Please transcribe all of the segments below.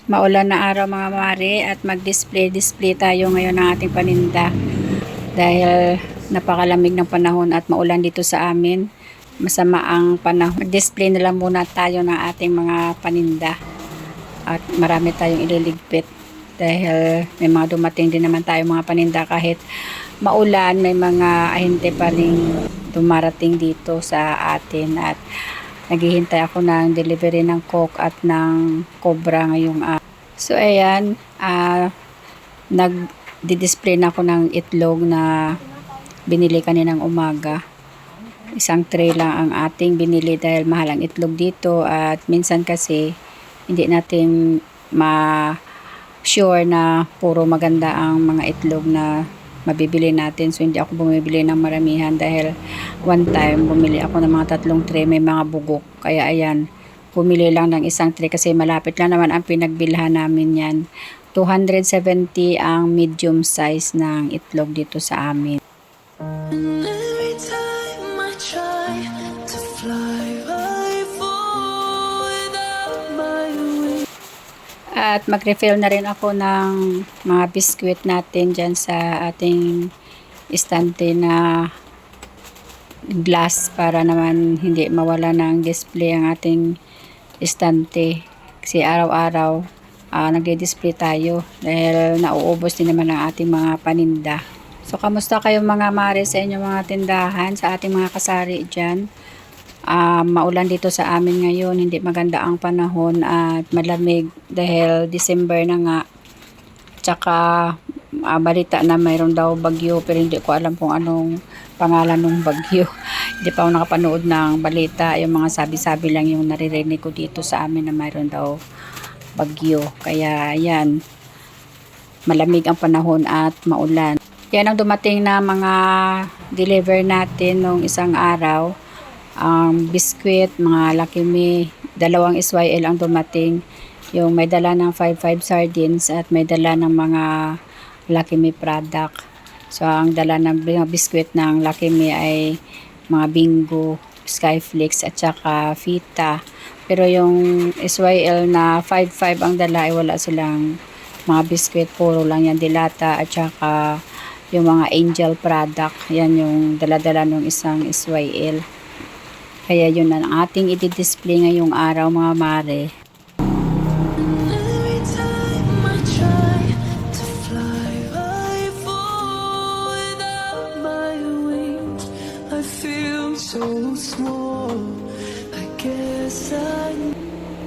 Maulan na araw mga mare at mag-display tayo ngayon ng ating paninda dahil napakalamig ng panahon at maulan dito sa amin. Masama ang panahon. Mag-display na lang muna tayo ng ating mga paninda at marami tayong ililigpit dahil may mga dumating din naman tayo mga paninda kahit maulan, may mga ahente pa rin dumarating dito sa atin at naghihintay ako ng delivery ng Coke at ng Cobra ngayong So ayan, nag-display na ako ng itlog na binili kaninang umaga. Isang tray lang ang ating binili dahil mahal ang itlog dito at minsan kasi hindi natin ma-sure na puro maganda ang mga itlog na mabibili natin. So hindi ako bumibili ng maramihan dahil one time bumili ako ng mga 3 tray, may mga bugok. Kaya ayan, bumili lang ng isang tray kasi malapit lang naman ang pinagbilhan namin yan. 270 ang medium size ng itlog dito sa amin. At mag-refill na rin ako ng mga biskwit natin dyan sa ating istante na glass para naman hindi mawala ng display ang ating istante. Kasi araw-araw nagde-display tayo dahil nauubos din naman ang ating mga paninda. So, kamusta kayong mga mare sa inyong mga tindahan, sa ating mga kasari dyan? Maulan dito sa amin ngayon, hindi maganda ang panahon at malamig dahil December na nga. Tsaka balita na mayroon daw bagyo pero hindi ko alam kung anong pangalan ng bagyo. Hindi pa ako nakapanood ng balita, yung mga sabi-sabi lang yung naririnig ko dito sa amin na mayroon daw bagyo. Kaya yan, malamig ang panahon at maulan. Yan ang dumating na mga deliver natin nung isang araw. Biskwit, mga Lucky Me, 2 SYL ang dumating. Yung may dala ng 5-5 sardines at may dala ng mga Lucky Me product. So, ang dala ng biskwit ng Lucky Me ay mga Bingo, Skyflakes at saka Fita. Pero yung SYL na 5-5 ang dala ay wala silang mga biskwit, puro lang yan dilata at saka yung mga Angel product. Yan yung dala-dala ng isang SYL. Kaya yun ang ating i-display ngayong araw mga mare.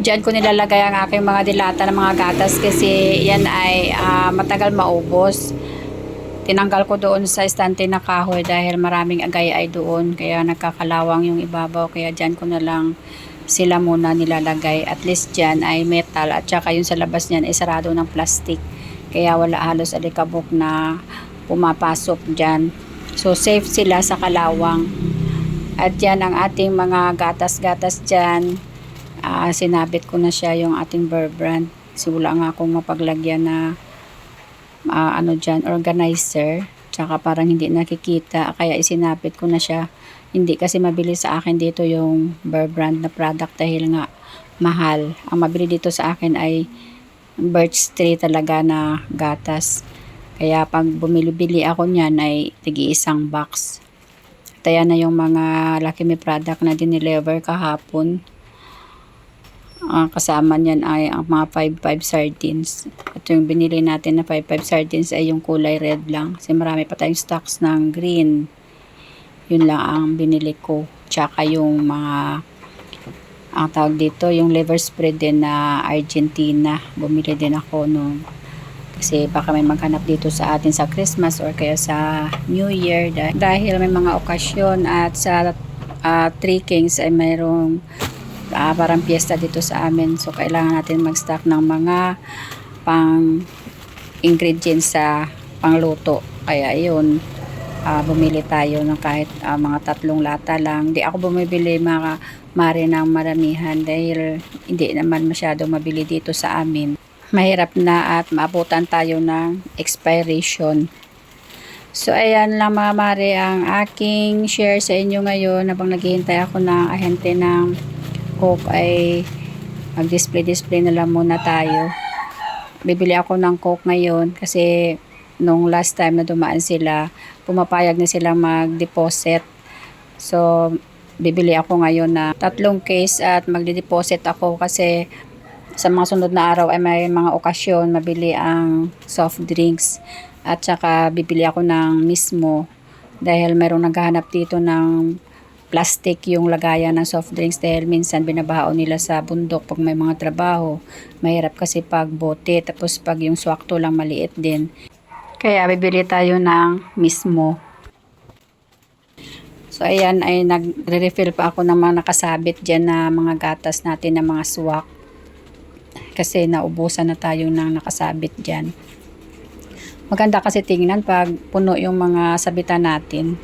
Diyan ko nilalagay ang aking mga dilata ng mga gatas kasi yan ay matagal maubos. Tinanggal ko doon sa estante na kahoy dahil maraming agay ay doon. Kaya nagkakalawang yung ibabaw. Kaya dyan ko na lang sila muna nilalagay. At least dyan ay metal at saka yung sa labas niyan ay sarado ng plastic. Kaya wala halos alikabok na pumapasok dyan. So safe sila sa kalawang. At yan ang ating mga gatas-gatas dyan. Sinabit ko na siya yung ating Bear Brand. Kasi wala nga akong mapaglagyan na organizer, tsaka parang hindi nakikita, kaya isinapit ko na siya. Hindi kasi mabili sa akin dito yung Bear Brand na product dahil nga mahal. Ang mabili dito sa akin ay Birch Tree talaga na gatas. Kaya pag bumili ako niyan ay tigi-1 box. Kaya na yung mga Lucky Me product na dineliver kahapon. Kasama niyan ay ang mga 5-5 sardines. At yung binili natin na 5-5 sardines ay yung kulay red lang. Kasi marami pa tayong stocks ng green. Yun lang ang binili ko. Tsaka yung mga, ang tawag dito, yung liver spread din na Argentina. Bumili din ako noon. Kasi baka may maghanap dito sa atin sa Christmas or kaya sa New Year. Dahil may mga okasyon at sa Three Kings ay mayroong parang piyesta dito sa amin. So, kailangan natin mag-stock ng mga pang ingredients sa pangluto. Kaya yun, bumili tayo ng kahit mga 3 lata lang. Hindi ako bumibili mga mare ng maramihan dahil hindi naman masyado mabili dito sa amin. Mahirap na at maabutan tayo ng expiration. So, ayan lang mga mare ang aking share sa inyo ngayon habang naghihintay ako ng ahente ng Coke ay mag-display na lang muna tayo. bibili ako ng Coke ngayon kasi nung last time na dumaan sila, pumapayag na silang mag-deposit. So, bibili ako ngayon na 3 case at magde-deposit ako kasi sa mga sunod na araw ay may mga okasyon mabili ang soft drinks. At saka bibili ako ng mismo dahil mayroong naghahanap dito ng plastic yung lagayan ng soft drinks dahil minsan binabaon nila sa bundok pag may mga trabaho. Mahirap kasi pag bote, tapos pag yung swakto lang maliit din. Kaya bibili tayo ng mismo. So ayan ay nagre-refill pa ako ng mga nakasabit dyan na mga gatas natin na mga swak. Kasi naubusan na tayo ng nakasabit dyan. Maganda kasi tingnan pag puno yung mga sabitan natin.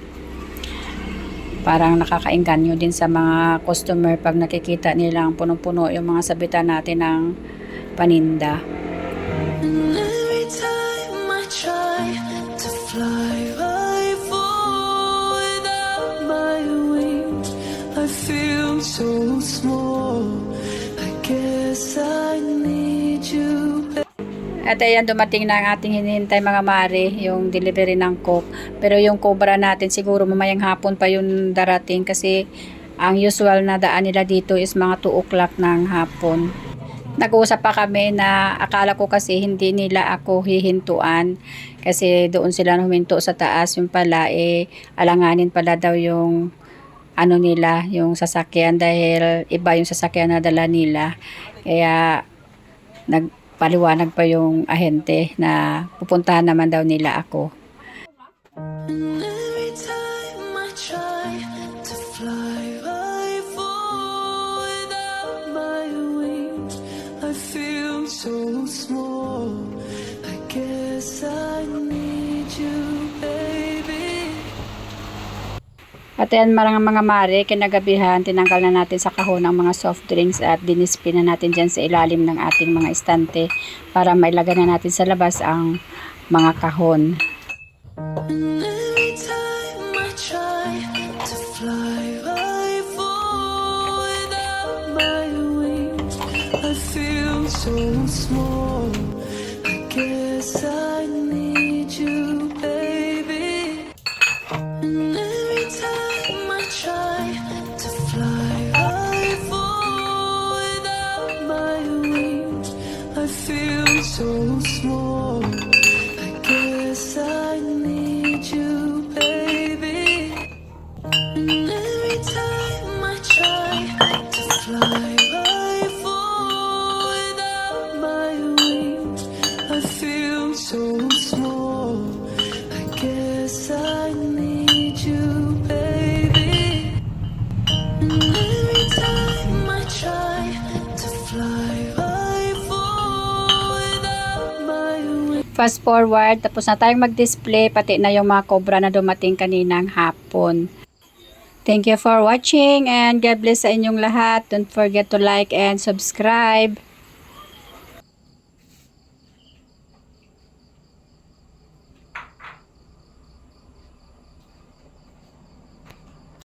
Parang nakakaengganyo din sa mga customer pag nakikita nilang punong-puno yung mga sabitan natin ng paninda. And every time I try to fly, I fall without my wings. I feel so small. I guess I need you. At ayan, dumating na ang ating hinihintay mga mare, yung delivery ng Coke. Pero yung Cobra natin, siguro mamayang hapon pa yung darating kasi ang usual na daan nila dito is mga 2 o'clock ng hapon. Nag-uusap pa kami na akala ko kasi hindi nila ako hihintuan kasi doon sila huminto sa taas. Yung pala, alanganin pala daw yung ano nila, yung sasakyan dahil iba yung sasakyan na dala nila. Kaya nagpaliwanag pa yung ahente na pupuntahan naman daw nila ako. And every time I try to fly, I fall without my wings. I feel so small. I guess I need you, baby. At yan mga mare, kinagabihan, tinanggal na natin sa kahon ang mga soft drinks at dinisplay na natin dyan sa ilalim ng ating mga estante para mailagay na natin sa labas ang mga kahon. And every time I try to fly, I fall without my wings. I feel so small. I guess I need you, baby. And every time I try to fly, I fall without my wings. I feel so small. I guess I need you, baby. And every time I try to fly, I fall without my wings. I feel so small. I guess I need you, baby. And every time I try to fly, I fall without my wings. Fast forward, tapos na tayong mag-display, pati na yung mga Cobra na dumating kaninang hapon. Thank you for watching and God bless sa inyong lahat. Don't forget to like and subscribe.